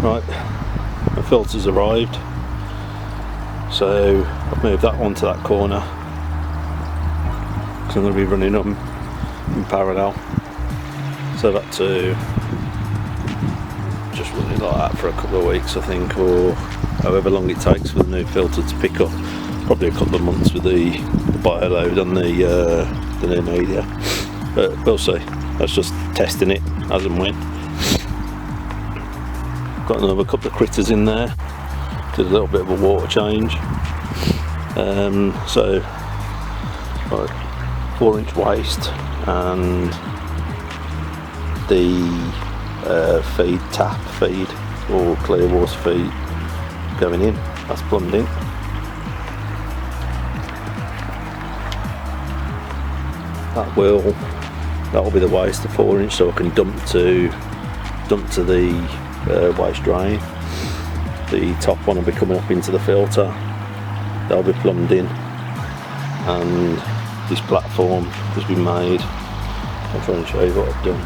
Right, the filter's arrived, so I've moved that one to that corner because I'm going to be running them in parallel. So that to just running like that for a couple of weeks, I think, or however long it takes for the new filter to pick up. Probably a couple of months with the bio load on the new media, but we'll see. That's just testing it as and when. Got another couple of critters in there. Did a little bit of a water change. So right, 4-inch waste and the feed tap feed or clear water feed going in. That's plumbed in. That will be the waste, the 4-inch, so I can dump to the waste drain. The top one will be coming up into the filter. They'll be plumbed in, and this platform has been made. I'll try and show you what I've done.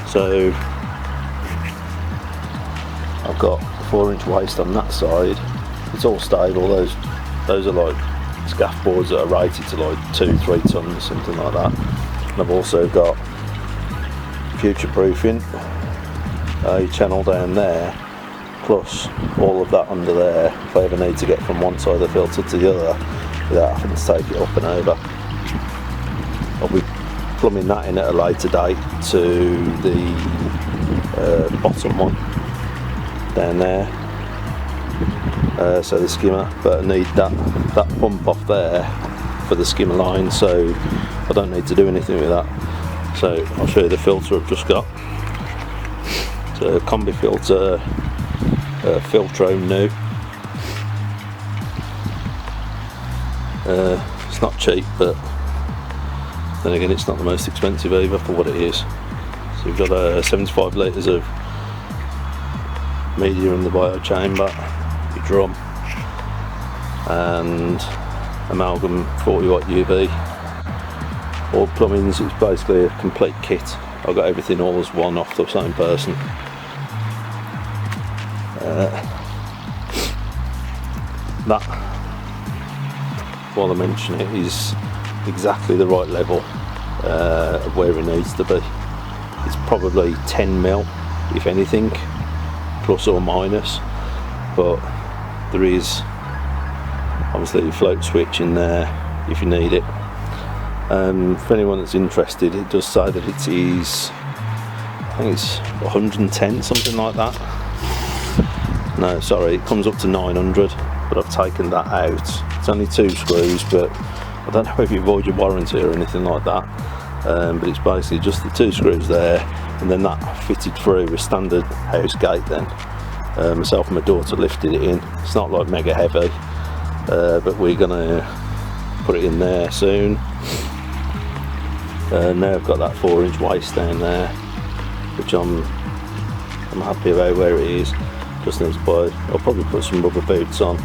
So I've got 4-inch waste on that side. It's all stable. Those are like scaff boards that are rated to like 2-3 tons, something like that. And I've also got future proofing, a channel down there, plus all of that under there if I ever need to get from one side of the filter to the other without having to take it up and over. I'll be plumbing that in at a later date to the bottom one down there, so the skimmer, but I need that pump off there for the skimmer line, so I don't need to do anything with that. So I'll show you the filter I've just got. It's a combi filter, Filtro new. It's not cheap, but then again it's not the most expensive either for what it is. So we've got 75 litres of media in the bio chamber, your drum, and amalgam 40 watt UV. All plumbings, it's basically a complete kit. I've got everything all as one off the same person. That, while I mention it, is exactly the right level of where it needs to be. It's probably 10 mil, if anything, plus or minus, but there is obviously a float switch in there if you need it. For anyone that's interested, it does say that it is, I think it's 110, something like that. No, sorry, it comes up to 900, but I've taken that out. It's only 2 screws, but I don't know if you void your warranty or anything like that. But it's basically just the 2 screws there, and then that fitted through with standard house gate then. Myself and my daughter lifted it in. It's not like mega heavy, but we're gonna put it in there soon. Now I've got that 4-inch waste down there, which I'm happy about where it is. Just need to buy, I'll probably put some rubber boots on,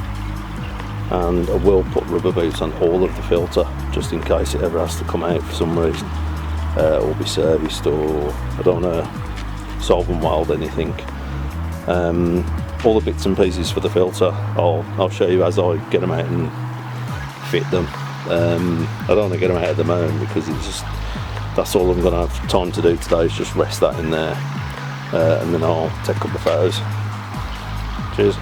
and I will put rubber boots on all of the filter just in case it ever has to come out for some reason, or be serviced, or I don't want to solvent weld anything. All the bits and pieces for the filter I'll show you as I get them out and fit them. I don't want to get them out at the moment because it's just, that's all I'm going to have time to do today, is just rest that in there, and then I'll take a couple of photos. Cheers.